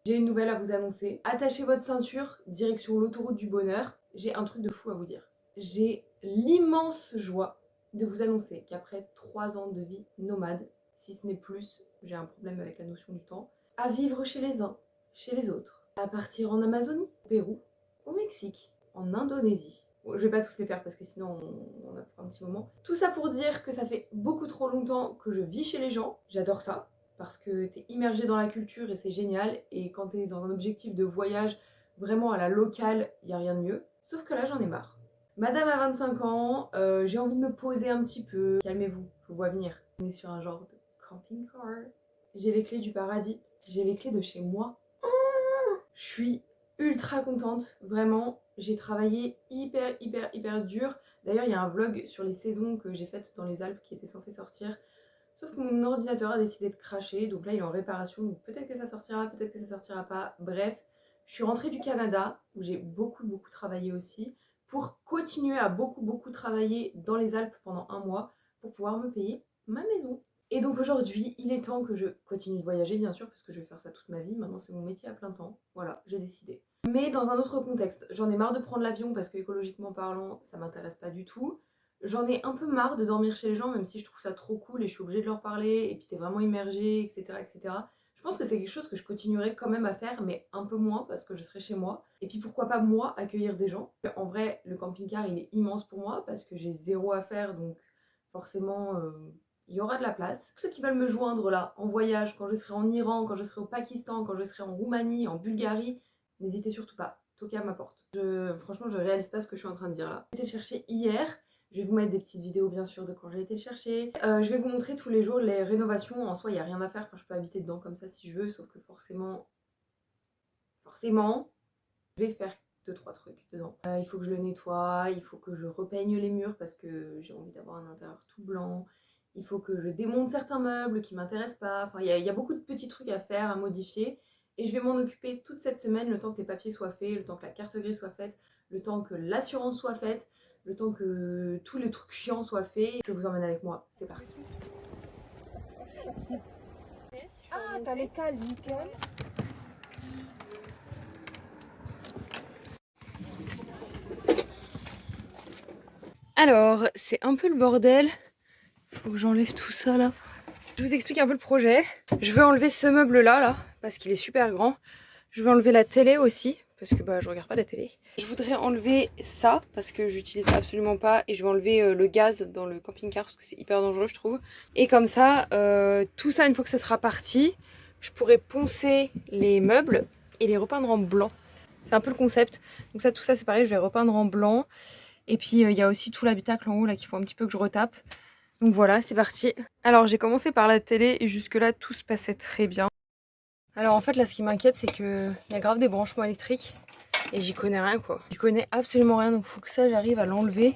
J'ai une nouvelle à vous annoncer. Attachez votre ceinture, direction l'autoroute du bonheur. J'ai un truc de fou à vous dire. J'ai l'immense joie de vous annoncer qu'après 3 ans de vie nomade, si ce n'est plus, j'ai un problème avec la notion du temps, à vivre chez les uns, chez les autres, à partir en Amazonie, au Pérou, au Mexique, en Indonésie. Bon, je vais pas tous les faire parce que sinon on a pour un petit moment. Tout ça pour dire que ça fait beaucoup trop longtemps que je vis chez les gens. J'adore ça parce que t'es immergé dans la culture et c'est génial. Et quand t'es dans un objectif de voyage vraiment à la locale, y a rien de mieux. Sauf que là, j'en ai marre. Madame a 25 ans, j'ai envie de me poser un petit peu. Calmez-vous, je vous vois venir. On est sur un genre de camping-car. J'ai les clés du paradis, j'ai les clés de chez moi. Je suis ultra contente, vraiment. J'ai travaillé hyper dur. D'ailleurs, il y a un vlog sur les saisons que j'ai faites dans les Alpes qui était censé sortir. Sauf que mon ordinateur a décidé de cracher, donc là il est en réparation, donc peut-être que ça sortira, peut-être que ça sortira pas. Bref, je suis rentrée du Canada, où j'ai beaucoup travaillé aussi, pour continuer à beaucoup travailler dans les Alpes pendant un mois, pour pouvoir me payer ma maison. Et donc aujourd'hui, il est temps que je continue de voyager, bien sûr, parce que je vais faire ça toute ma vie. Maintenant, c'est mon métier à plein temps. Voilà, j'ai décidé. Mais dans un autre contexte, j'en ai marre de prendre l'avion parce que écologiquement parlant, ça m'intéresse pas du tout. J'en ai un peu marre de dormir chez les gens, même si je trouve ça trop cool et je suis obligée de leur parler, et puis t'es vraiment immergée, etc., etc. Je pense que c'est quelque chose que je continuerai quand même à faire, mais un peu moins parce que je serai chez moi. Et puis pourquoi pas moi accueillir des gens. En vrai, le camping-car il est immense pour moi parce que j'ai zéro à faire, donc forcément il y aura de la place. Tous ceux qui veulent me joindre là, en voyage, quand je serai en Iran, quand je serai au Pakistan, quand je serai en Roumanie, en Bulgarie, n'hésitez surtout pas, toquez à ma porte. Franchement, je réalise pas ce que je suis en train de dire là. J'ai été chercher hier. Je vais vous mettre des petites vidéos bien sûr de quand j'ai été chercher. Je vais vous montrer tous les jours les rénovations. En soi, il n'y a rien à faire quand je peux habiter dedans comme ça si je veux. Sauf que forcément, je vais faire 2-3 trucs dedans. Il faut que je le nettoie, il faut que je repeigne les murs parce que j'ai envie d'avoir un intérieur tout blanc. Il faut que je démonte certains meubles qui m'intéressent pas. Enfin, il y a beaucoup de petits trucs à faire, à modifier. Et je vais m'en occuper toute cette semaine, le temps que les papiers soient faits, le temps que la carte grise soit faite, le temps que l'assurance soit faite, le temps que tous les trucs chiants soient faits. Je vous emmène avec moi, c'est parti. Ah, t'as les cales, nickel. Alors, c'est un peu le bordel. Faut que j'enlève tout ça là. Je vous explique un peu le projet. Je veux enlever ce meuble là, parce qu'il est super grand. Je veux enlever la télé aussi, parce que je regarde pas la télé. Je voudrais enlever ça, parce que j'utilise absolument pas. Et je vais enlever le gaz dans le camping-car, parce que c'est hyper dangereux je trouve. Et comme ça, tout ça une fois que ça sera parti, je pourrais poncer les meubles et les repeindre en blanc. C'est un peu le concept. Donc ça, tout ça c'est pareil, je vais repeindre en blanc. Et puis il y a aussi tout l'habitacle en haut là qu'il faut un petit peu que je retape. Donc voilà, c'est parti. Alors j'ai commencé par la télé et jusque là tout se passait très bien. Alors en fait là ce qui m'inquiète c'est qu'il y a grave des branchements électriques et j'y connais rien quoi. J'y connais absolument rien donc faut que ça j'arrive à l'enlever.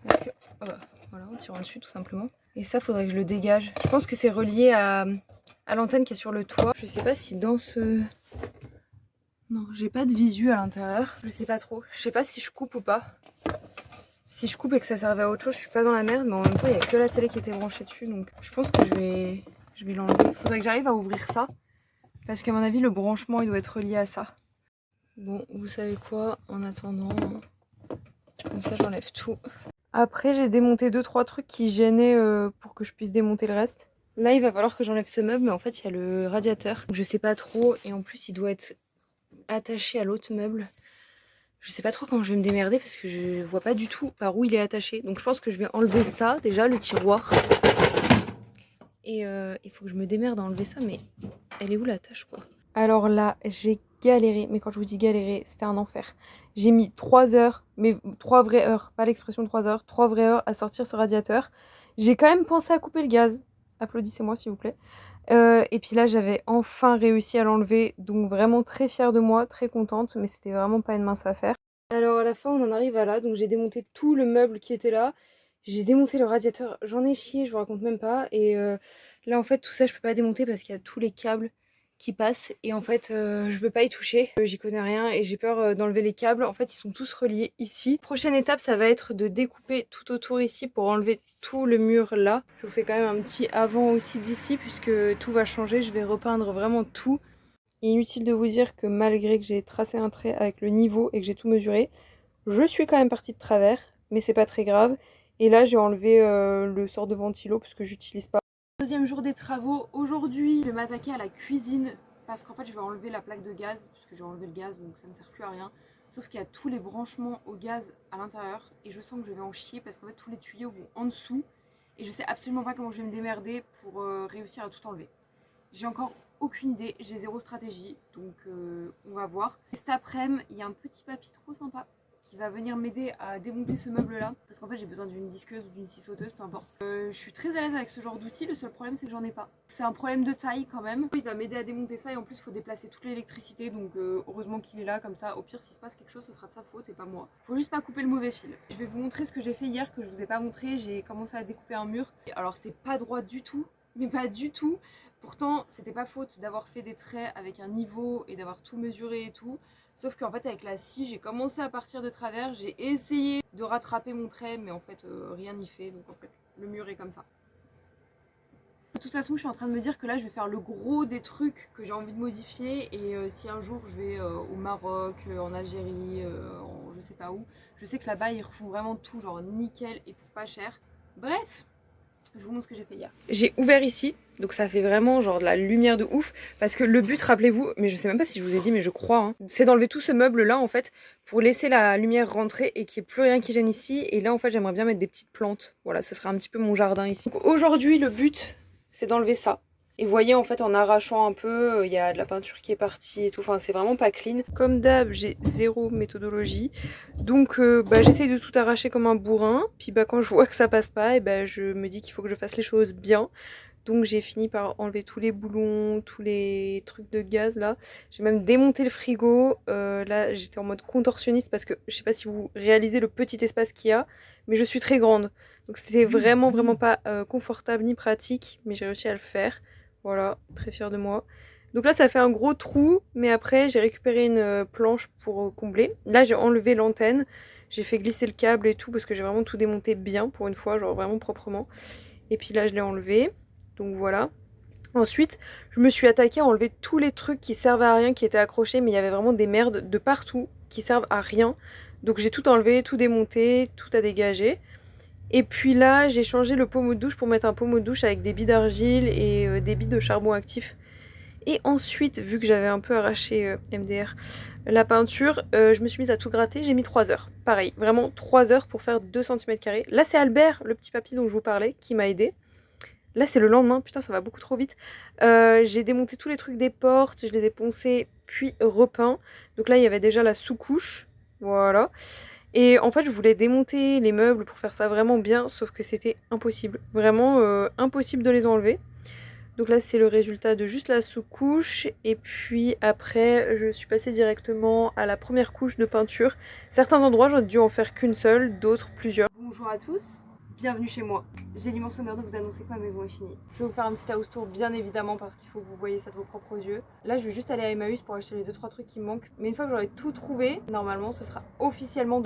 Donc voilà, en tirant dessus tout simplement. Et ça faudrait que je le dégage. Je pense que c'est relié à l'antenne qui est sur le toit. Je sais pas si dans ce... Non, j'ai pas de visu à l'intérieur. Je sais pas trop. Je sais pas si je coupe ou pas. Si je coupe et que ça servait à autre chose, je suis pas dans la merde, mais en même temps, il n'y a que la télé qui était branchée dessus, donc je pense que je vais l'enlever. Il faudrait que j'arrive à ouvrir ça, parce qu'à mon avis, le branchement, il doit être relié à ça. Bon, vous savez quoi, en attendant, comme ça, j'enlève tout. Après, j'ai démonté 2-3 trucs qui gênaient pour que je puisse démonter le reste. Là, il va falloir que j'enlève ce meuble, mais en fait, il y a le radiateur. Je sais pas trop, et en plus, il doit être attaché à l'autre meuble. Je sais pas trop comment je vais me démerder parce que je vois pas du tout par où il est attaché. Donc je pense que je vais enlever ça, déjà, le tiroir. Et il faut que je me démerde à enlever ça, mais elle est où l'attache quoi? Alors là, j'ai galéré, mais quand je vous dis galérer, c'était un enfer. J'ai mis 3 heures, mais 3 vraies heures, pas l'expression 3 heures, 3 vraies heures à sortir ce radiateur. J'ai quand même pensé à couper le gaz. Applaudissez-moi s'il vous plaît. Et puis là, j'avais enfin réussi à l'enlever, donc vraiment très fière de moi, très contente, mais c'était vraiment pas une mince affaire. Alors à la fin, on en arrive à là, donc j'ai démonté tout le meuble qui était là, j'ai démonté le radiateur, j'en ai chié, je vous raconte même pas, et là en fait tout ça je peux pas démonter parce qu'il y a tous les câbles qui passent, et en fait je veux pas y toucher, j'y connais rien et j'ai peur d'enlever les câbles, en fait ils sont tous reliés ici. Prochaine étape ça va être de découper tout autour ici pour enlever tout le mur là. Je vous fais quand même un petit avant aussi d'ici puisque tout va changer, je vais repeindre vraiment tout. Inutile de vous dire que malgré que j'ai tracé un trait avec le niveau et que j'ai tout mesuré, je suis quand même partie de travers, mais c'est pas très grave. Et là j'ai enlevé le sort de ventilo parce que j'utilise pas. Deuxième jour des travaux, aujourd'hui je vais m'attaquer à la cuisine parce qu'en fait je vais enlever la plaque de gaz, puisque j'ai enlevé le gaz donc ça ne sert plus à rien. Sauf qu'il y a tous les branchements au gaz à l'intérieur et je sens que je vais en chier parce qu'en fait tous les tuyaux vont en dessous et je sais absolument pas comment je vais me démerder pour réussir à tout enlever. J'ai encore aucune idée, j'ai zéro stratégie, donc on va voir. Et cet après-midi, il y a un petit papy trop sympa qui va venir m'aider à démonter ce meuble-là, parce qu'en fait j'ai besoin d'une disqueuse ou d'une scie sauteuse, peu importe. Je suis très à l'aise avec ce genre d'outil, le seul problème c'est que j'en ai pas. C'est un problème de taille quand même. Il va m'aider à démonter ça et en plus il faut déplacer toute l'électricité, donc heureusement qu'il est là, comme ça au pire s'il se passe quelque chose ce sera de sa faute et pas moi. Faut juste pas couper le mauvais fil. Je vais vous montrer ce que j'ai fait hier que je vous ai pas montré, j'ai commencé à découper un mur. Alors c'est pas droit du tout, mais pas du tout. Pourtant, c'était pas faute d'avoir fait des traits avec un niveau et d'avoir tout mesuré et tout. Sauf qu'en fait, avec la scie, j'ai commencé à partir de travers. J'ai essayé de rattraper mon trait, mais en fait, rien n'y fait. Donc en fait, le mur est comme ça. De toute façon, je suis en train de me dire que là, je vais faire le gros des trucs que j'ai envie de modifier. Et si un jour, je vais au Maroc, en Algérie, en je sais pas où, je sais que là-bas, ils refont vraiment tout, genre nickel et pour pas cher. Bref, je vous montre ce que j'ai fait hier. J'ai ouvert ici, donc ça fait vraiment genre de la lumière de ouf. Parce que le but, rappelez-vous, mais je sais même pas si je vous ai dit, mais je crois, hein, c'est d'enlever tout ce meuble là en fait, pour laisser la lumière rentrer et qu'il n'y ait plus rien qui gêne ici. Et là en fait, j'aimerais bien mettre des petites plantes. Voilà, ce serait un petit peu mon jardin ici. Donc aujourd'hui, le but, c'est d'enlever ça. Et vous voyez en fait en arrachant un peu, il y a de la peinture qui est partie et tout, enfin c'est vraiment pas clean. Comme d'hab, j'ai zéro méthodologie, donc j'essaye de tout arracher comme un bourrin, puis quand je vois que ça passe pas, et je me dis qu'il faut que je fasse les choses bien. Donc j'ai fini par enlever tous les boulons, tous les trucs de gaz là. J'ai même démonté le frigo, là j'étais en mode contorsionniste parce que je sais pas si vous réalisez le petit espace qu'il y a, mais je suis très grande. Donc c'était vraiment pas confortable ni pratique, mais j'ai réussi à le faire. Voilà, très fière de moi. Donc là ça fait un gros trou, mais après j'ai récupéré une planche pour combler. Là j'ai enlevé l'antenne, j'ai fait glisser le câble et tout parce que j'ai vraiment tout démonté bien pour une fois, genre vraiment proprement. Et puis là je l'ai enlevé, donc voilà. Ensuite je me suis attaquée à enlever tous les trucs qui servaient à rien, qui étaient accrochés, mais il y avait vraiment des merdes de partout qui servent à rien. Donc j'ai tout enlevé, tout démonté, tout à dégager. Et puis là, j'ai changé le pommeau de douche pour mettre un pommeau de douche avec des billes d'argile et des billes de charbon actif. Et ensuite, vu que j'avais un peu arraché MDR la peinture, je me suis mise à tout gratter. J'ai mis 3 heures. Pareil, vraiment 3 heures pour faire 2 cm². Là, c'est Albert, le petit papy dont je vous parlais, qui m'a aidé. Là, c'est le lendemain. Putain, ça va beaucoup trop vite. J'ai démonté tous les trucs des portes. Je les ai poncés, puis repeints. Donc là, il y avait déjà la sous-couche. Voilà. Et en fait je voulais démonter les meubles pour faire ça vraiment bien, sauf que c'était impossible, vraiment impossible de les enlever. Donc là c'est le résultat de juste la sous-couche, et puis après je suis passée directement à la première couche de peinture. Certains endroits j'aurais dû en faire qu'une seule, d'autres plusieurs. Bonjour à tous, bienvenue chez moi. J'ai l'immense honneur de vous annoncer que ma maison est finie. Je vais vous faire un petit house tour bien évidemment parce qu'il faut que vous voyez ça de vos propres yeux. Là je vais juste aller à Emmaüs pour acheter les 2-3 trucs qui me manquent. Mais une fois que j'aurai tout trouvé, normalement ce sera officiellement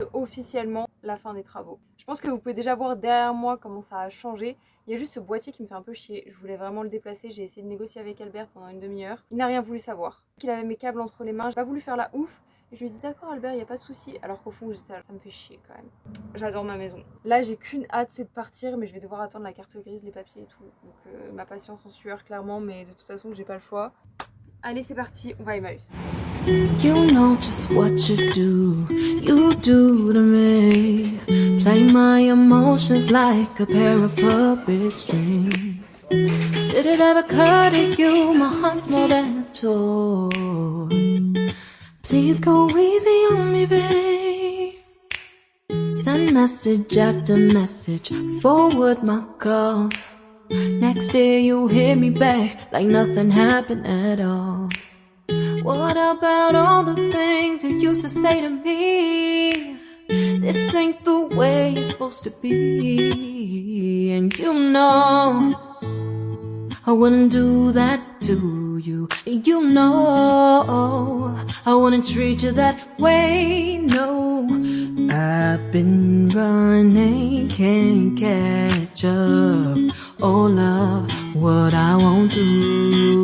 la fin des travaux. Je pense que vous pouvez déjà voir derrière moi comment ça a changé. Il y a juste ce boîtier qui me fait un peu chier. Je voulais vraiment le déplacer, j'ai essayé de négocier avec Albert pendant une demi-heure. Il n'a rien voulu savoir. Il avait mes câbles entre les mains, j'ai pas voulu faire la ouf. Et je lui ai dit d'accord Albert, il n'y a pas de souci. Alors qu'au fond j'étais là, ça me fait chier quand même. J'adore ma maison. Là j'ai qu'une hâte, c'est de partir, mais je vais devoir attendre la carte grise, les papiers et tout. Donc ma patience en sueur clairement, mais de toute façon j'ai pas le choix. Allez c'est parti, on va à Emmaüs. You know just what you do to me. Play my emotions like a pair of puppet strings. Did it ever occur to you my heart's more than a toy? Please go easy on me, babe. Send message after message, forward my calls. Next day you hit me back like nothing happened at all. What about all the things you used to say to me? This ain't the way it's supposed to be. And you know I wouldn't do that to you. You know I wouldn't treat you that way, no. I've been running, can't catch up. Oh love, what I won't do.